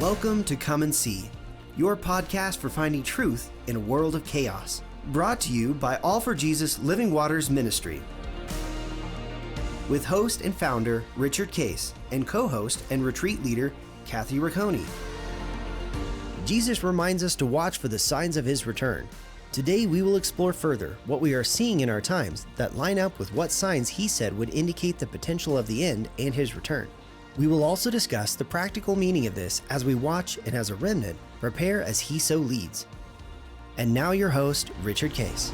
Welcome to Come and See, your podcast for finding truth in a world of chaos. Brought to you by All for Jesus Living Waters Ministry. With host and founder Richard Case and co-host and retreat leader Kathy Ricconi. Jesus reminds us to watch for the signs of his return. Today we will explore further what we are seeing in our times that line up with what signs he said would indicate the potential of the end and his return. We will also discuss the practical meaning of this as we watch and as a remnant prepare as he so leads. And now your host, Richard Case.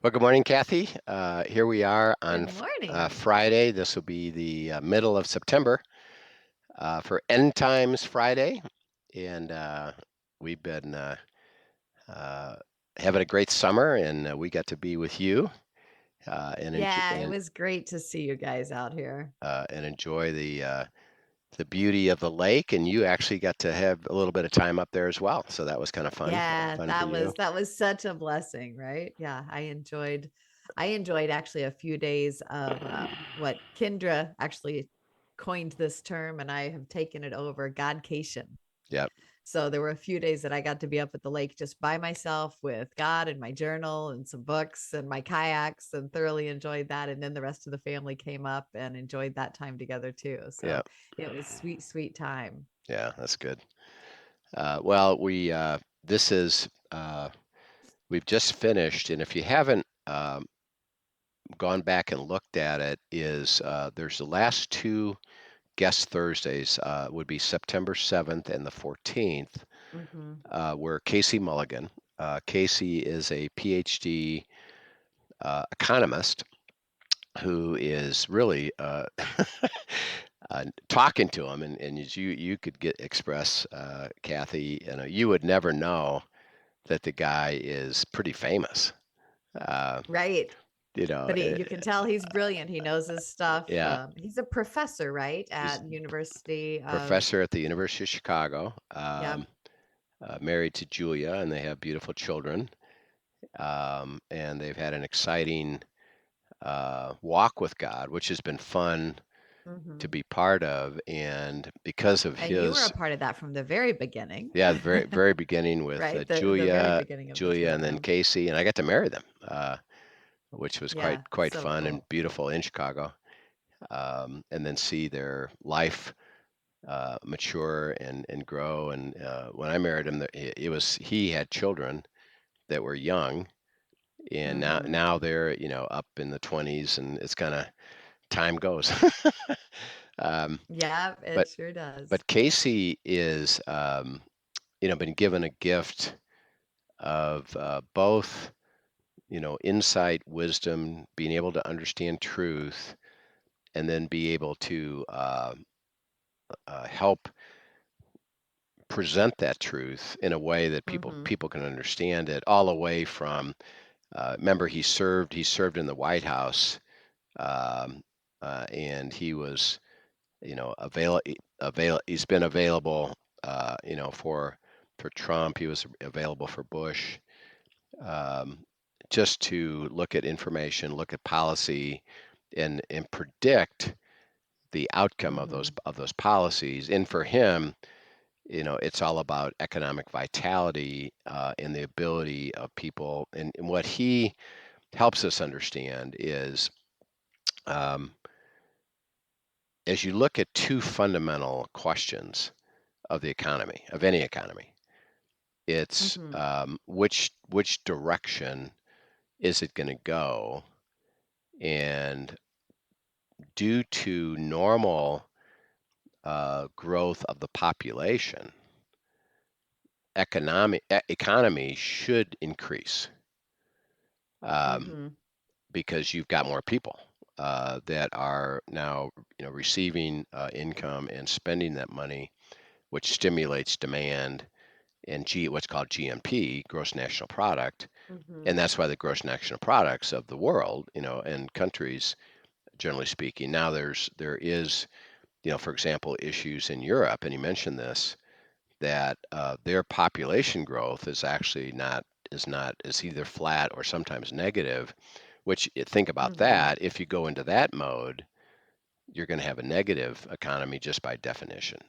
Well, good morning, Kathy. Here we are on Good morning. Friday. This will be the middle of September for End Times Friday. And we've been having a great summer, and we got to be with you Yeah, it was great to see you guys out here. and enjoy the beauty of the lake. And you actually got to have a little bit of time up there as well. So that was kind of fun. Yeah, Fun for that you. was such a blessing, right? Yeah, I enjoyed actually a few days of what Kendra actually coined this term, and I have taken it over, Godcation. Yep. So there were a few days that I got to be up at the lake just by myself with God and my journal and some books and my kayaks, and thoroughly enjoyed that. And then the rest of the family came up and enjoyed that time together too. So Yep. it was sweet, sweet time. Yeah, that's good. Well, this is we've just finished, and if you haven't gone back and looked at it, there's the last two guest Thursdays would be September 7th and the 14th, Mm-hmm. where Casey Mulligan. Casey is a PhD economist who is really talking to him, and as you could express, Kathy, you would never know that the guy is pretty famous. Right. You know, But you can tell he's brilliant. He knows his stuff. yeah, He's a professor, right, he's at University of, professor at the University of Chicago, yeah. married to Julia, and they have beautiful children. And they've had an exciting walk with God, which has been fun Mm-hmm. to be part of. And because of And you were a his, part of that from the very beginning, yeah, the very very beginning with right? The very Julia, beginning of the two and of then them. Casey, and I got to marry them, which was Yeah, quite so fun and cool. beautiful in Chicago. And then see their life mature and grow. And when I married him, he had children that were young, and Mm-hmm. now they're up in the 20s, and it's kind of time goes. um, Yeah, it but sure does. but Casey is been given a gift of both insight, wisdom, being able to understand truth, and then be able to help present that truth in a way that Mm-hmm. people can understand it, all the way from remember he served in the White House, um, and he was he's been available for Trump. He was available for Bush, um, just to look at information, look at policy, and predict the outcome of Mm-hmm. those policies. And for him, it's all about economic vitality, and the ability of people. And what he helps us understand is, um, as you look at two fundamental questions of the economy, of any economy, it's Mm-hmm. which direction is it going to go? And due to normal growth of the population, economy should increase, um, Mm-hmm. because you've got more people that are now receiving income and spending that money, which stimulates demand and what's called GNP, gross national product. Mm-hmm. And that's why the gross national products of the world, and countries, generally speaking, now there is, for example, issues in Europe, and you mentioned this, that their population growth is actually not is either flat or sometimes negative, which think about Mhm. that. If you go into that mode, you're going to have a negative economy just by definition.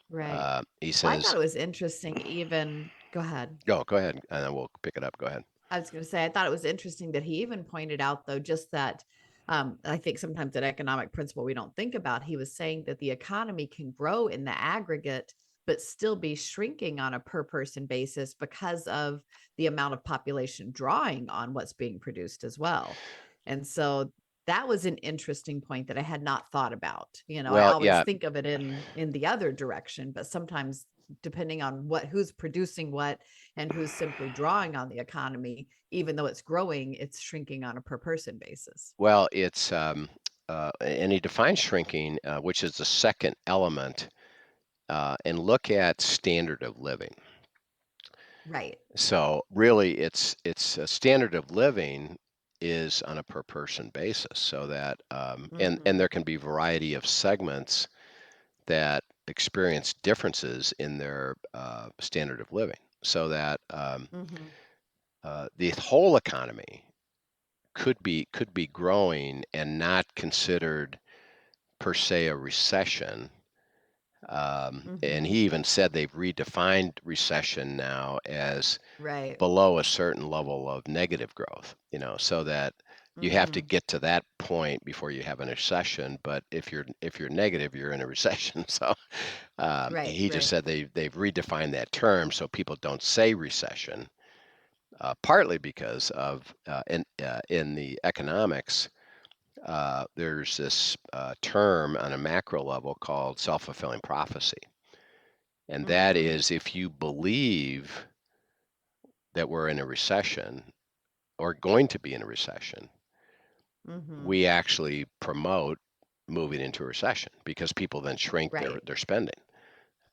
Right. He Well, I thought says, it was interesting even go ahead. go ahead, and then we'll pick it up. Go ahead. I was gonna say, I thought it was interesting that he even pointed out though, just that, I think sometimes an economic principle we don't think about, he was saying that the economy can grow in the aggregate, but still be shrinking on a per person basis because of the amount of population drawing on what's being produced as well. And so that was an interesting point that I had not thought about. I Well, always yeah, think of it in the other direction, but sometimes depending on who's producing what and who's simply drawing on the economy, even though it's growing, it's shrinking on a per person basis. well, it's and he defines shrinking, which is the second element, and look at standard of living. Right. So really, it's a standard of living is on a per person basis, so that and Mhm. there can be variety of segments that experience differences in their standard of living, so that Mhm. the whole economy could be growing and not considered per se a recession. And Mhm. he even said they've redefined recession now as Right. below a certain level of negative growth, so that you have to Mhm. get to that point before you have a recession. But if you're negative, you're in a recession. So Right, he just right. said they've redefined that term so people don't say recession. Partly because of in the economics, there's this term on a macro level called self-fulfilling prophecy, and that Mhm. is if you believe that we're in a recession or going to be in a recession, Mhm. we actually promote moving into a recession because people then shrink their Right. their spending.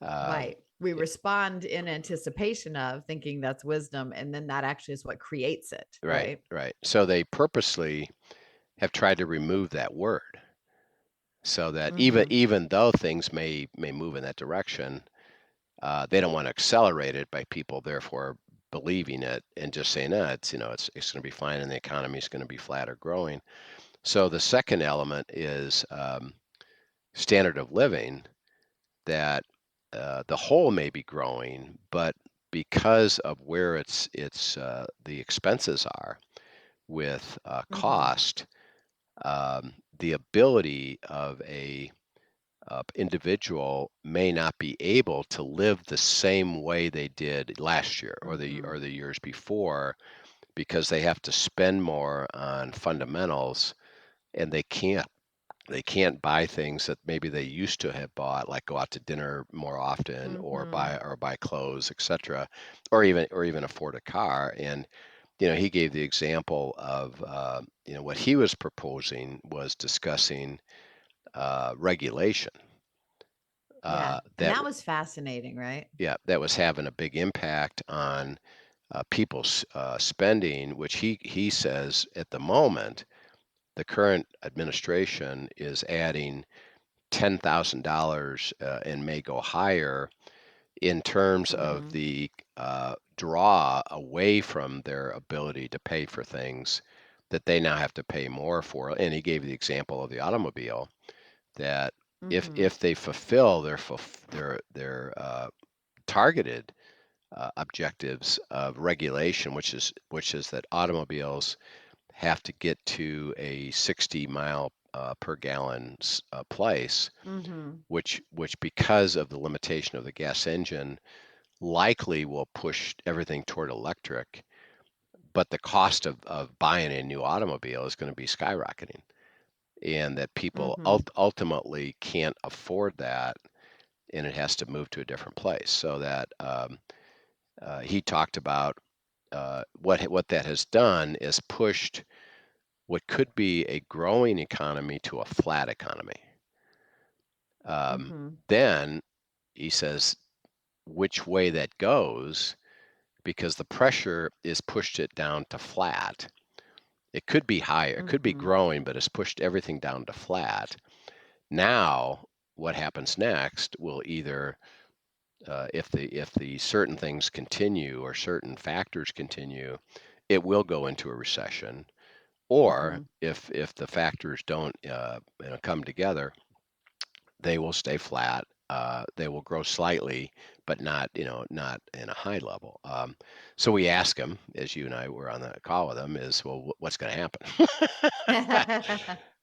Um, Right. We y- respond in anticipation of thinking that's wisdom, and then that actually is what creates it, right, right? right. So they purposely have tried to remove that word so that even Mhm. even though things may move in that direction, they don't want to accelerate it by people therefore believing it and just saying, it's going to be fine and the economy is going to be flat or growing. So the second element is standard of living, that the whole may be growing, but because of where it's the expenses are with Mhm. cost, the ability of a individual may not be able to live the same way they did last year or Mhm. the years before because they have to spend more on fundamentals, and they can't buy things that maybe they used to have bought, like go out to dinner more often or buy Mhm. clothes, etc., or even afford a car. And he gave the example of what he was proposing was discussing regulation Yeah. And that that was fascinating, right? yeah, that was having a big impact on people's spending, which he says at the moment the current administration is adding $10,000 and may go higher in terms of Mhm. the draw away from their ability to pay for things that they now have to pay more for. And he gave the example of the automobile, that Mhm. if they fulfill their targeted objectives of regulation, which is that automobiles have to get to a 60 mile per gallon place, Mhm. which because of the limitation of the gas engine likely will push everything toward electric, but the cost of buying a new automobile is going to be skyrocketing, and that people Mhm. ultimately can't afford that, and it has to move to a different place. So that he talked about what that has done is pushed what could be a growing economy to a flat economy. Um, Mhm. then he says which way that goes, because the pressure is pushed it down to flat. It could be higher, it could be Mhm. growing, but it's pushed everything down to flat. Now, what happens next will either if the certain things continue or certain factors continue, it will go into a recession. Or Mhm. if the factors don't come together, they will stay flat. They will grow slightly, but not in a high level. So we ask them, as you and I were on the call with them, is well, what's going to happen?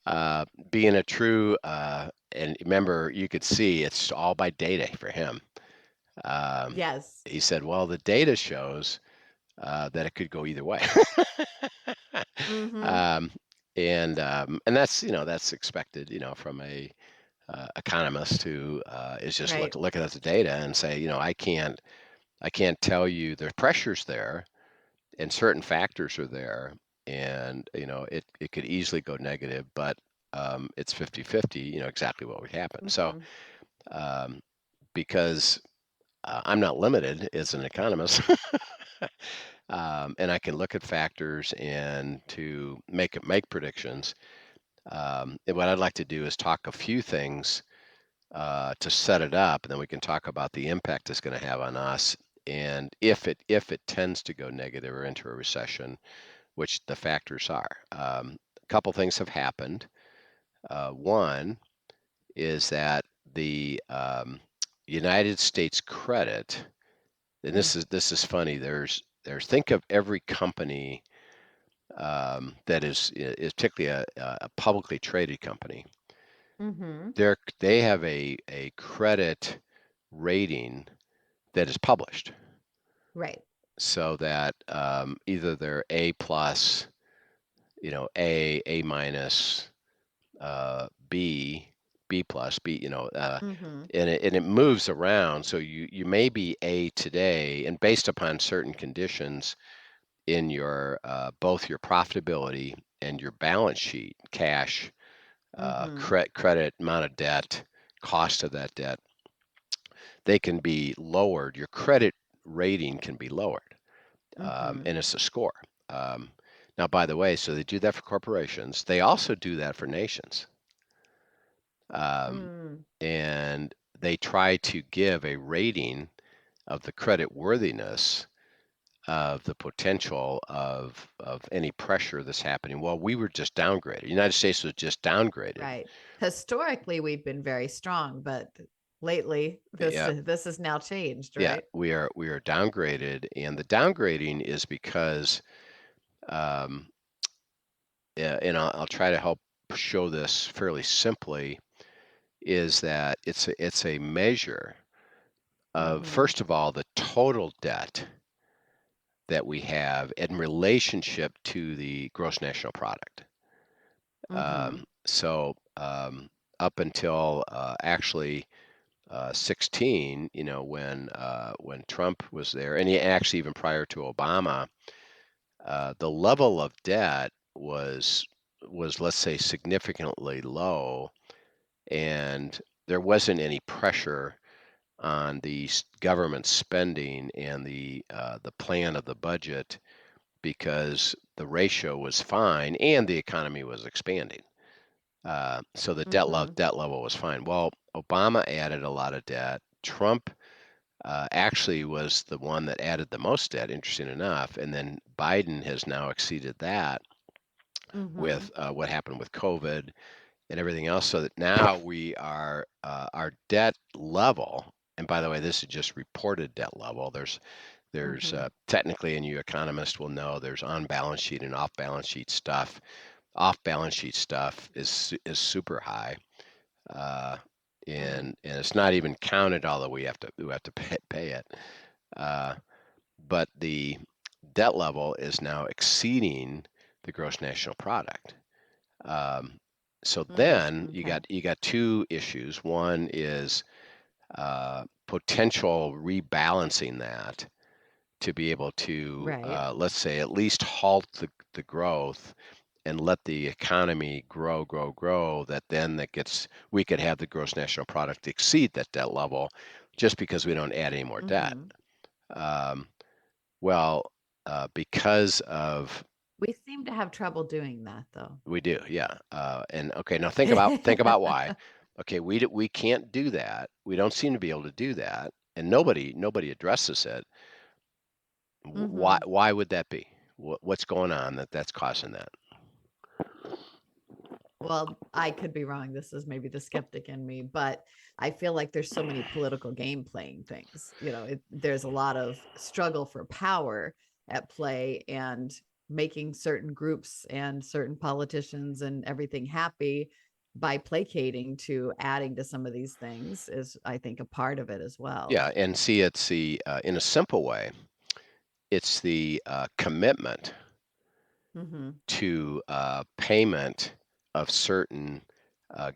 uh, Being a true, and remember, you could see it's all by data for him. Um, Yes. he said, well, the data shows that it could go either way. Mhm. um, and that's expected, from a economist who is just Right. looking at the data and say, I can't tell you the pressures there and certain factors are there, and it could easily go negative, but it's 50-50, exactly what would happen. So Mhm. um, because I'm not limited as an economist, and I can look at factors and to make predictions. And what I'd like to do is talk a few things to set it up, and then we can talk about the impact it's going to have on us, and if it tends to go negative or into a recession, which the factors are. A couple things have happened. One is that the United States credit, and Mm. this is funny. There's think of every company that is particularly a publicly traded company. Mhm. They have a credit rating that is published, Right. so that either they're A plus, A minus, B, B plus, B, Mhm. and it moves around. So you may be A today, and based upon certain conditions in your both your profitability and your balance sheet, cash, Mhm. credit, amount of debt, cost of that debt, they can be lowered. Your credit rating can be lowered, Mhm. and it's a score. Um, Now, by the way, so they do that for corporations. They also do that for nations. Um, Mm. and they try to give a rating of the credit worthiness of the potential of any pressure that's happening. Well, we were just downgraded. The United States was just downgraded. Right. Historically, we've been very strong, but lately Yeah, this has now changed, yeah, right? we are downgraded, and the downgrading is because, um, yeah, and I'll try to help show this fairly simply. Is that it's a measure of, Mhm. first of all, the total debt that we have in relationship to the gross national product. Mhm. So up until actually 16, when Trump was there, and he actually even prior to Obama, the level of debt was, let's say, significantly low, and there wasn't any pressure on the government spending and the plan of the budget, because the ratio was fine and the economy was expanding. So the Mhm. debt level was fine. Well, Obama added a lot of debt. Trump actually was the one that added the most debt, interesting enough. And then Biden has now exceeded that with Mhm. what happened with COVID and everything else. So that now our debt level. And by the way, this is just reported debt level. There's Mhm. technically, and you economists will know, there's on balance sheet and off balance sheet stuff. Off balance sheet stuff is super high, uh, Mm. and it's not even counted, although we have to pay it. Uh, but the debt level is now exceeding the gross national product. Um, so Mm. then you Okay. got you got two issues. One is potential rebalancing that to be able to, Right. let's say, at least halt the growth and let the economy grow, that then we could have the gross national product exceed that debt level just because we don't add any more debt. Mhm. Um, well, because of We seem to have trouble doing that though. we do, yeah. And okay, now think about why. Okay, we can't do that. We don't seem to be able to do that. and nobody addresses it. Why Mhm. why would that be? What's going on that's causing that? Well, I could be wrong. This is maybe the skeptic in me, but I feel like there's so many political game playing things. There's a lot of struggle for power at play, and making certain groups and certain politicians and everything happy by placating to adding to some of these things is, I think, a part of it as well. Yeah, and see, it's the in a simple way, it's the commitment Mm-hmm. to payment of certain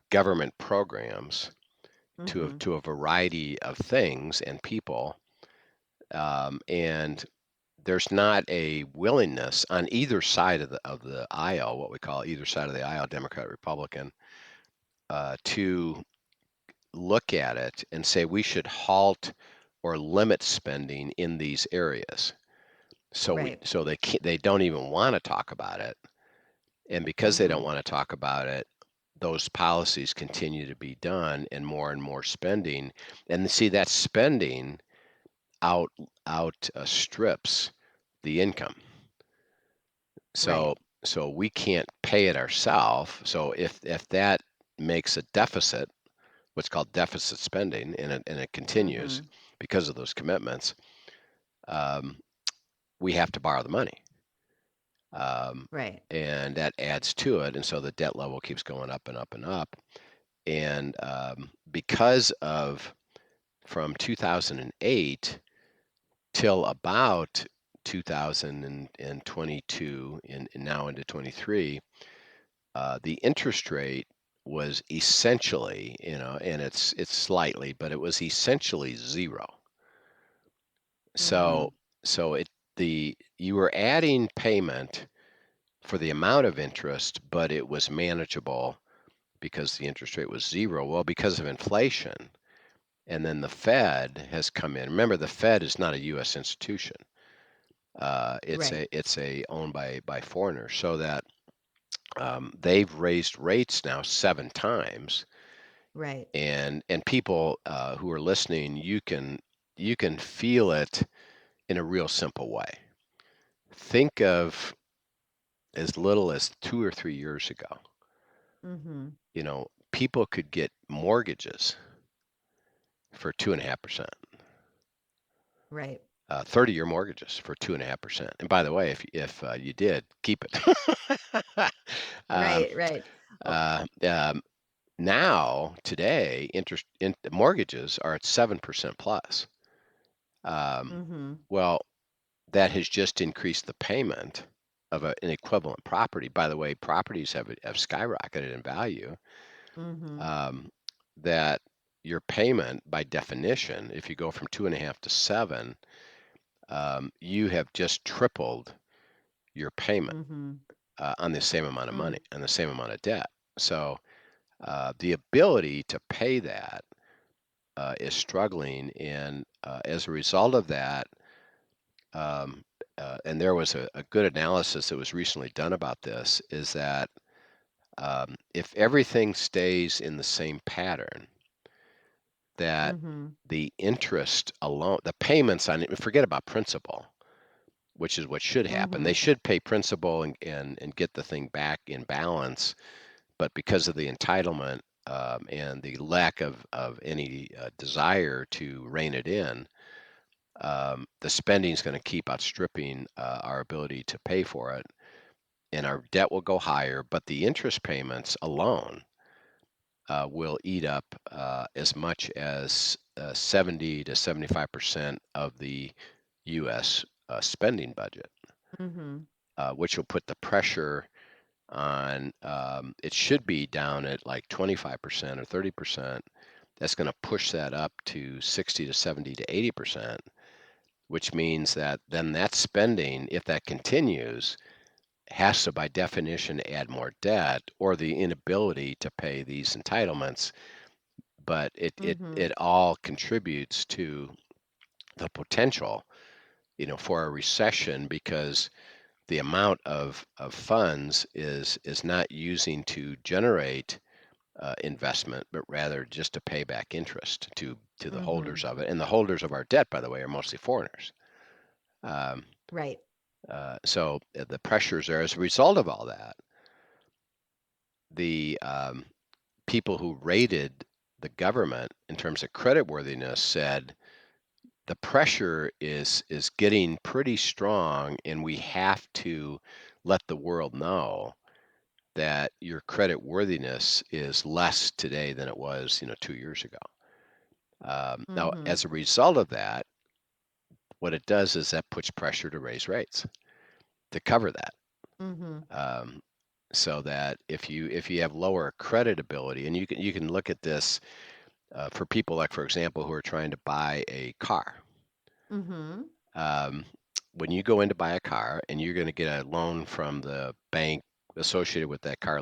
government programs Mm-hmm. to a variety of things and people, and there's not a willingness on either side of the aisle, what we call either side of the aisle, Democrat, Republican, to look at it and say we should halt or limit spending in these areas. Right. So they don't even want to talk about it, and because they don't Mm-hmm. want to talk about it, those policies continue to be done and more spending. And see, that spending out outstrips the income. Right. So we can't pay it ourselves. So if that makes a deficit, what's called deficit spending, and it continues Mm-hmm. because of those commitments, um, we have to borrow the money, um, Right. and that adds to it, and so the debt level keeps going up and up and up. And because of from 2008 till about 2022 and now into 23, the interest rate was essentially, and it's slightly, but it was essentially zero. Mm-hmm. So it the you were adding payment for the amount of interest, but it was manageable because the interest rate was zero. Well, because of inflation, and then the Fed has come in. Remember, the Fed is not a U.S. institution. Right. It's a owned by foreigners, so that they've raised rates now 7 times, Right. and people who are listening, you can feel it in a real simple way. Think of as little as 2 or 3 years ago. Mm-hmm. People could get mortgages for 2.5%, Right. 30-year mortgages for 2.5%. And by the way, if you did, keep it. um, Right. Right. Oh, uh, um, Now, today, mortgages are at 7% plus. Um, mm-hmm. well, that has just increased the payment of an equivalent property. By the way, properties have skyrocketed in value. Mm-hmm. Um, that your payment, by definition, if you go from 2.5 to 7, you have just tripled your payment Mm-hmm. on the same amount of money, Mm. on the same amount of debt. So the ability to pay that is struggling, and as a result of that, um, and there was a good analysis that was recently done about this, is that if everything stays in the same pattern, that Mhm. the interest alone, the payments on it, forget about principal, which is what should happen. They Mhm. should pay principal and get the thing back in balance, but because of the entitlement and the lack of any desire to rein it in, the spending is going to keep outstripping our ability to pay for it, and our debt will go higher. But the interest payments alone will eat up as much as 70 to 75% of the U.S. Spending budget, Mhm. which will put the pressure on. It should be down at like 25% or 30%. That's going to push that up to 60 to 70 to 80%, which means that then that spending, if that continues, has to by definition add more debt or the inability to pay these entitlements. But Mhm. it all contributes to the potential, for a recession, because the amount of funds is not using to generate investment, but rather just to pay back interest, to to the Mm-hmm. holders of it. And the holders of our debt, by the way, are mostly foreigners. Um, Right. so the pressures are as a result of all that. The people who rated the government in terms of creditworthiness said the pressure is getting pretty strong, and we have to let the world know that your credit worthiness is less today than it was, 2 years ago. Now, Mm-hmm. as a result of that, what it does is that puts pressure to raise rates to cover that. Mm-hmm. Um, so that if you have lower credit ability, and you can look at this for people like, for example, who are trying to buy a car. Mm-hmm. Um, when you go in to buy a car and you're going to get a loan from the bank associated with that car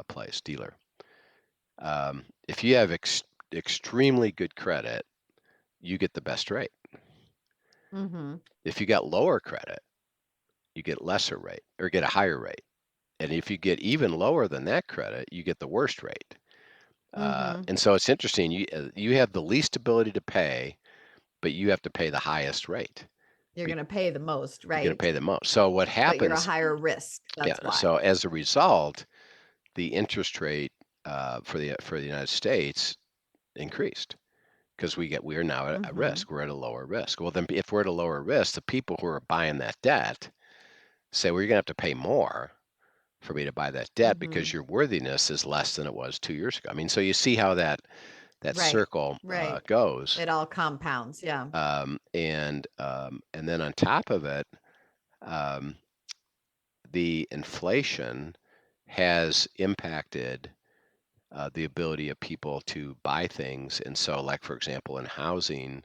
place dealer, if you have extremely good credit, you get the best rate. Mm-hmm. If you got lower credit, you get lesser rate or get a higher rate. And if you get even lower than that credit, you get the worst rate. Mm-hmm. And so it's interesting. You have the least ability to pay, but you have to pay the highest rate. You're Be- going to pay the most, You're going to right? pay the most. So what But you're a happens? higher risk. Yeah. That's why. So as a result, the interest rate for the United States increased because we are now at Mm-hmm. risk. We're at a lower risk. Well, then if we're at a lower risk, the people who are buying that debt say, well, you're going to have to pay more for me to buy that debt Mm-hmm. because your worthiness is less than it was 2 years ago. I mean, so you see how that Right. circle Right. goes. It all compounds. Yeah. And then on top of it, um, the inflation has impacted the ability of people to buy things. And so, like for example, in housing,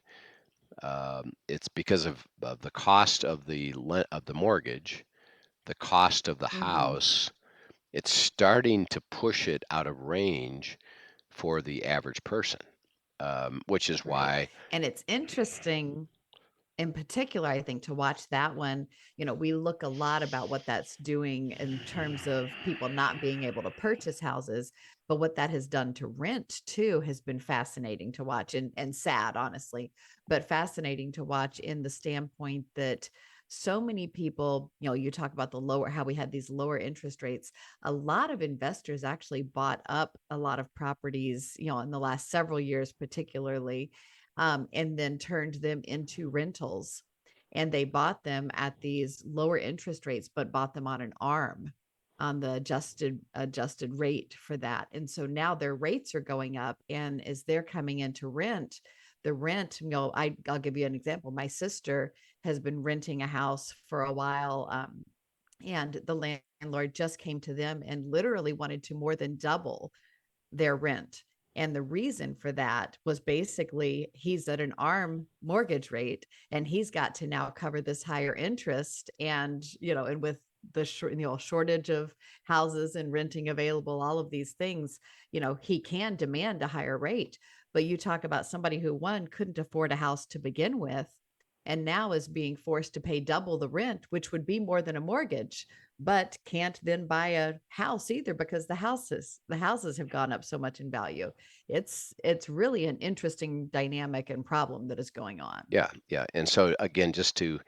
it's because of the cost of the mortgage, the cost of the Mm-hmm. house. It's starting to push it out of range for the average person, which is Right. why. And it's interesting in particular, I think, to watch that one. We look a lot about what that's doing in terms of people not being able to purchase houses, but what that has done to rent too has been fascinating to watch, and sad, honestly, but fascinating to watch in the standpoint that so many people, you talk about the lower, how we had these lower interest rates. A lot of investors actually bought up a lot of properties, in the last several years, particularly, and then turned them into rentals. And they bought them at these lower interest rates, but bought them on an arm, on the adjusted rate for that. And so now their rates are going up, and as they're coming into rent, the rent, I'll give you an example. My sister has been renting a house for a while, and the landlord just came to them and literally wanted to more than double their rent. And the reason for that was basically he's at an arm mortgage rate, and he's got to now cover this higher interest. And, and with the shortage of houses and renting available, all of these things, he can demand a higher rate. But you talk about somebody who, one, couldn't afford a house to begin with, and now is being forced to pay double the rent, which would be more than a mortgage, but can't then buy a house either because the houses have gone up so much in value. It's really an interesting dynamic and problem that is going on. Yeah, yeah. And so again, just to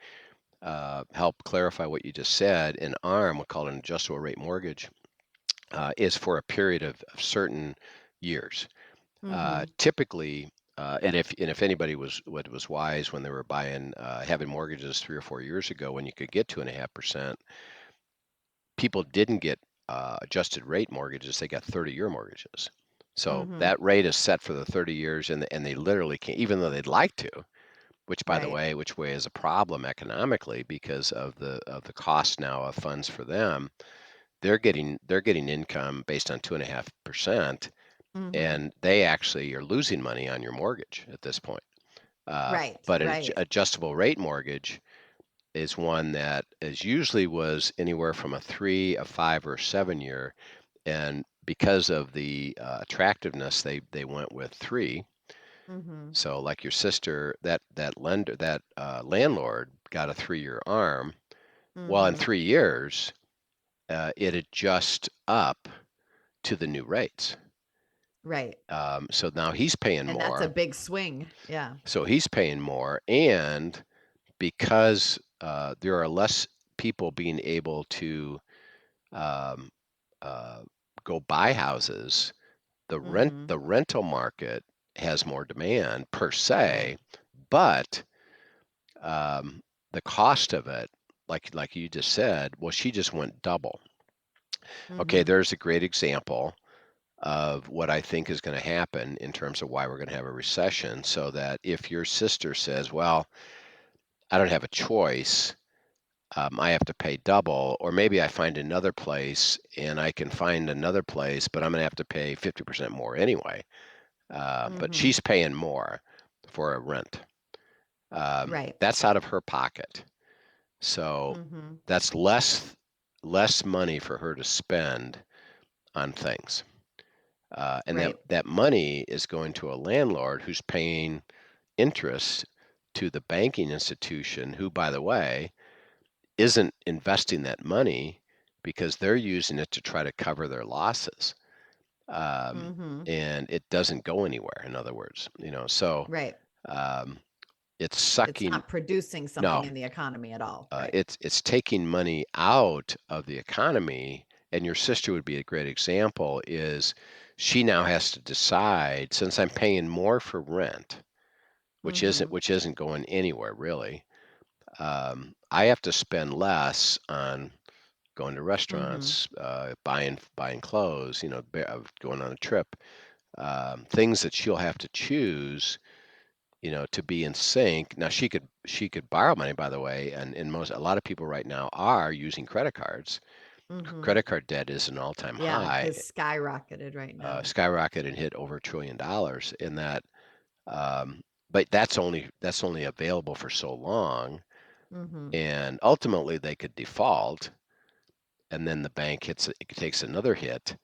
help clarify what you just said, an ARM, we call it an adjustable rate mortgage, is for a period of certain years. Mm-hmm. Typically, and if anybody was wise when they were having mortgages 3 or 4 years ago, when you could get 2.5%, people didn't get adjusted rate mortgages; they got 30-year mortgages. So Mm-hmm. that rate is set for the 30 years, and they literally can't, even though they'd like to. Which, by the Right. way, is a problem economically because of the cost now of funds for them. They're getting income based on 2.5%, Mm-hmm. and they actually are losing money on your mortgage at this point. Right. But an Right. adjustable rate mortgage is one that is usually was anywhere from a 3, a 5, or a 7 year, and because of the attractiveness, they went with 3. Mm-hmm. So, like your sister, that landlord got a 3-year arm. Well, in Mm-hmm. 3 years, it adjusts up to the new rates. Right. So now he's paying And that's a more. big swing. Yeah. So he's paying more, and because there are less people being able to um, uh, go buy houses, Mhm. the rental market has more demand per Right. se, but um, the cost of it, like you just said, well, she just went double. Okay, Mhm. there's a great example of what I think is going to happen in terms of why we're going to have a recession. So that if your sister says, "Well, I don't have a choice. I have to pay double," or maybe I find another place and I can find another place, but I'm going to have to pay 50% more anyway. But Mhm. she's paying more for a rent. Right. That's out of her pocket. So Mhm. that's less money for her to spend on things. And that Right. that money is going to a landlord who's paying interest to the banking institution, who, by the way, isn't investing that money because they're using it to try to cover their losses. Um, Mhm. and it doesn't go anywhere, in other words, so Right. um, it's It's sucking. not producing No, something in the economy at all. Right. it's taking money out of the economy. And your sister would be a great example. Is she now has to decide, since I'm paying more for rent, Mhm. which isn't going anywhere really. I have to spend less on going to Mhm. restaurants, buying clothes, going on a trip, things that she'll have to choose, to be in sync. Now she could borrow money, by the way, and a lot of people right now are using credit cards. Mhm. Credit card debt is an all-time Yeah, high, has skyrocketed right now. skyrocketed and hit over $1 trillion in that. Um, but that's only available for so long, Mhm. and ultimately they could default, and then the bank takes another hit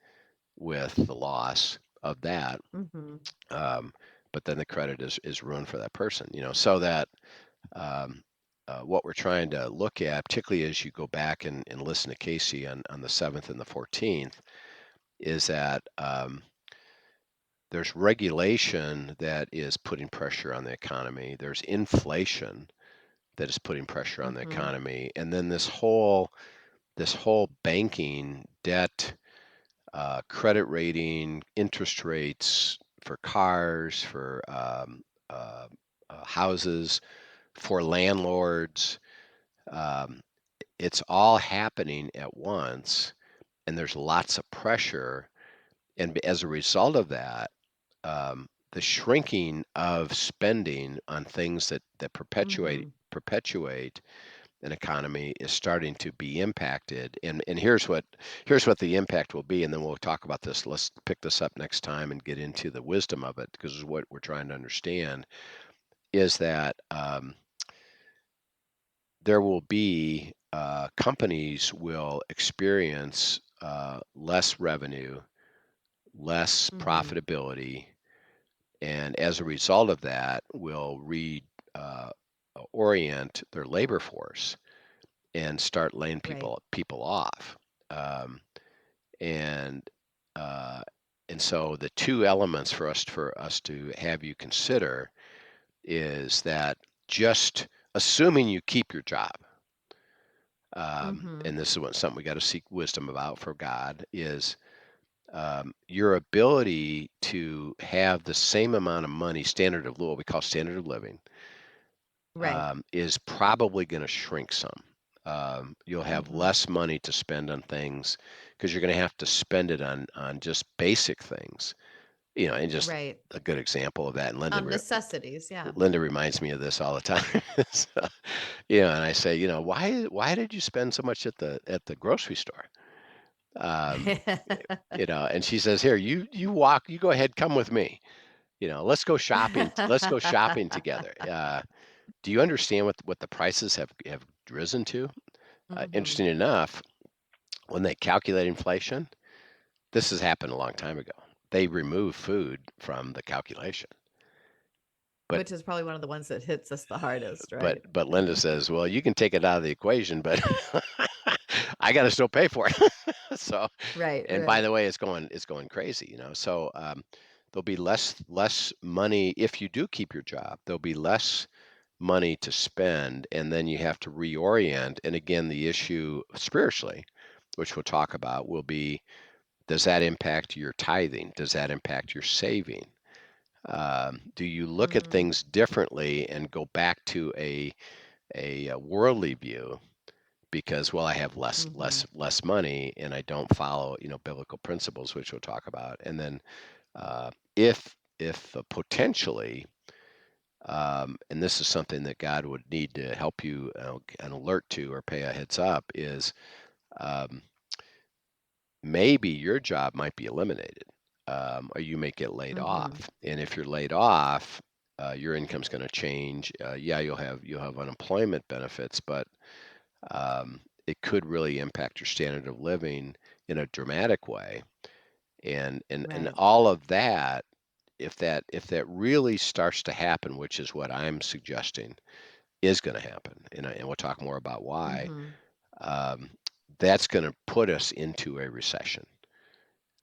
with the loss of that. Mhm. Um, but then the credit is ruined for that person, so that um, what we're trying to look at, particularly as you go back and listen to Casey on the 7th and the 14th, is that there's regulation that is putting pressure on the economy. There's inflation that is putting pressure on the Mhm. economy, and then this whole banking debt, credit rating, interest rates for cars, for houses, for landlords. Um, it's all happening at once, and there's lots of pressure. And as a result of that, the shrinking of spending on things that Mhm. perpetuate an economy is starting to be impacted. And here's what the impact will be, and then we'll talk about this. Let's pick this up next time and get into the wisdom of it, because what we're trying to understand is that there will be companies will experience less revenue, less Mhm. profitability, and as a result of that, will uh, orient their labor force and start laying Right. people off. Um, and uh, and so the two elements for us to have you consider is that, just assuming you keep your job, Mhm. and this is something we got to seek wisdom about for God, is your ability to have the same amount of money, what we call standard of living, Right. is probably going to shrink some. You'll have Mhm. less money to spend on things because you're going to have to spend it on just basic things. And just Right. a good example of that. And Necessities, yeah. Linda reminds me of this all the time. So, and I say, why did you spend so much at the grocery store? Um, and she says, here, you walk, you go ahead, come with me. Let's go shopping. Let's go shopping together. Do you understand what the prices have risen to? Mhm. Interesting enough, when they calculate inflation, this has happened a long time ago. They remove food from the calculation. But Which is probably one of the ones that hits us the hardest, but right? but Linda says, well, you can take it out of the equation, but I got to still pay for it. So, Right, and by right. the way, it's going crazy. So there'll be less money if you do keep your job. There'll be less money to spend, and then you have to reorient. And again, the issue spiritually, which we'll talk about, will be, does that impact your tithing? Does that impact your saving? Do you look at Mm, things differently and go back to a worldly view because, well, I have mm-hmm. less money and I don't follow biblical principles, which we'll talk about. And then if potentially, and this is something that God would need to help you an alert to or pay a heads up, is um, maybe your job might be eliminated, or you may get laid Mm-hmm. off. And if you're laid off, your income's going to change. Yeah, you'll have unemployment benefits, but it could really impact your standard of living in a dramatic way. And Right. all of that, if that really starts to happen, which is what I'm suggesting is going to happen, and we'll talk more about why. Mm-hmm. Um, that's going to put us into a recession,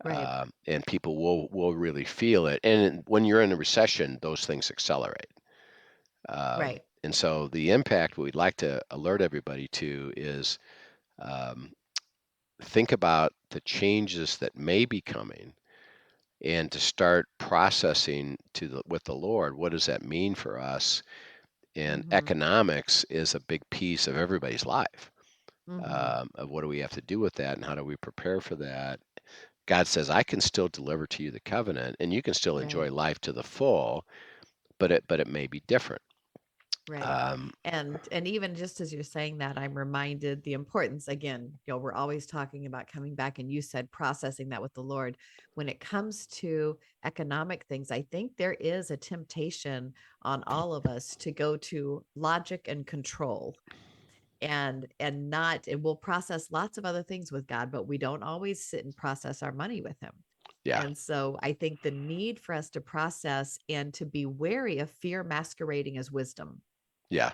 Right. and people will really feel it. And when you're in a recession, those things accelerate. Right. And so the impact we'd like to alert everybody to is, um, think about the changes that may be coming and to start processing with the Lord. What does that mean for us? And Mm-hmm. economics is a big piece of everybody's life. Mm-hmm. Of what do we have to do with that, and how do we prepare for that? God says, I can still deliver to you the covenant, and you can still enjoy Right. life to the full, but it may be different. Right. Um, And even just as you're saying that, I'm reminded the importance again, we're always talking about coming back, and you said processing that with the Lord. When it comes to economic things, I think there is a temptation on all of us to go to logic and control, and not, and we'll process lots of other things with God, but we don't always sit and process our money with him. yeah, And so I think the need for us to process and to be wary of fear masquerading as wisdom, yeah,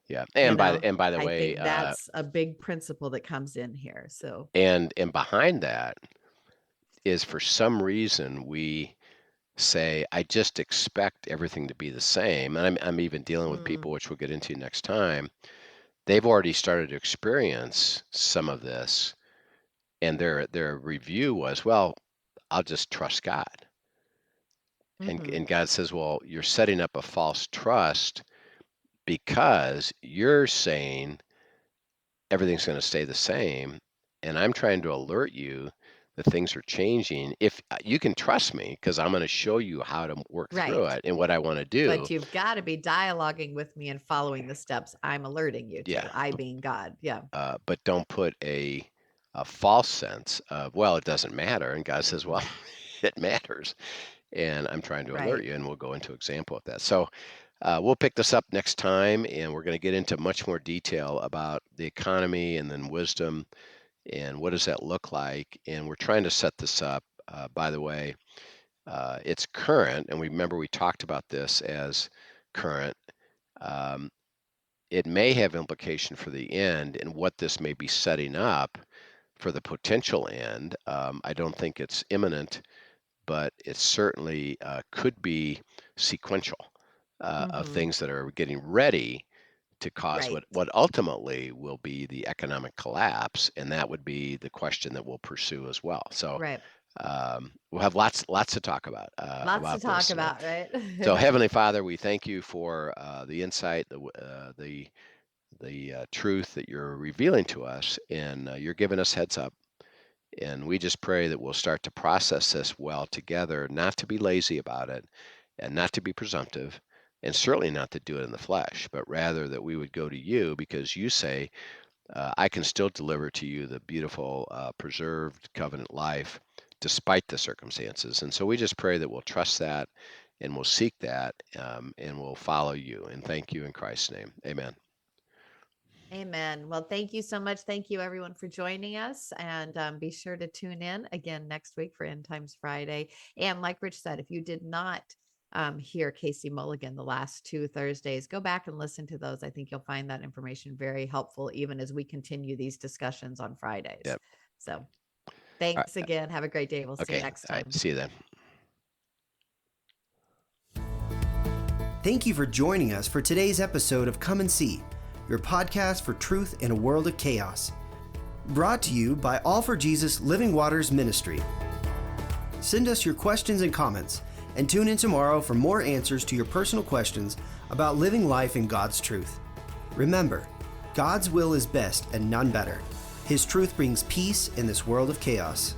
yeah. you And by know, the and by the I way, think that's a big principle that comes in here. So, and behind that is, for some reason, we say, I just expect everything to be the same. And I'm even dealing with mm, people, which we'll get into next time. They've already started to experience some of this, and their review was, well, I'll just trust God. hmm, And God says, well, you're setting up a false trust because you're saying everything's going to stay the same, and I'm trying to alert you that things are changing. If you can trust me, because I'm going to show you how to work through right. it and what I want to do. But you've got to be dialoguing with me and following the steps I'm alerting you Yeah, to. I being God. Yeah. but don't put a false sense of, well, it doesn't matter. And God says, well, Hmm. it matters. And I'm trying to alert Right. you, and we'll go into example of that. So we'll pick this up next time, and we're going to get into much more detail about the economy and then wisdom and what does that look like. And we're trying to set this up. By the way, it's current, and we talked about this as current. Um, it may have implication for the end and what this may be setting up for the potential end. I don't think it's imminent, but it certainly could be sequential, of Hmm. things that are getting ready to cause Right. what ultimately will be the economic collapse, and that would be the question that we'll pursue as well. So Right. we'll have lots to talk about Lots to talk this. about, right? So Heavenly Father, we thank you for the insight, the truth that you're revealing to us, and you're giving us heads up. And we just pray that we'll start to process this well together, not to be lazy about it, and not to be presumptive, and certainly not to do it in the flesh, but rather that we would go to you because you say, I can still deliver to you the beautiful, preserved covenant life despite the circumstances. And so we just pray that we'll trust that and we'll seek that, and we'll follow you. And thank you in Christ's name. Amen. Amen. Well, thank you so much. Thank you, everyone, for joining us. And be sure to tune in again next week for End Times Friday. And like Rich said, if you did not hear Casey Mulligan the last 2 Thursdays, go back and listen to those. I think you'll find that information very helpful, even as we continue these discussions on Fridays. Yep. So All thanks right. again. Have a great day. We'll see you Okay. next All right. time. See you then. Thank you for joining us for today's episode of Come and See, your podcast for truth in a world of chaos. Brought to you by All for Jesus Living Waters Ministry. Send us your questions and comments, and tune in tomorrow for more answers to your personal questions about living life in God's truth. Remember, God's will is best and none better. His truth brings peace in this world of chaos.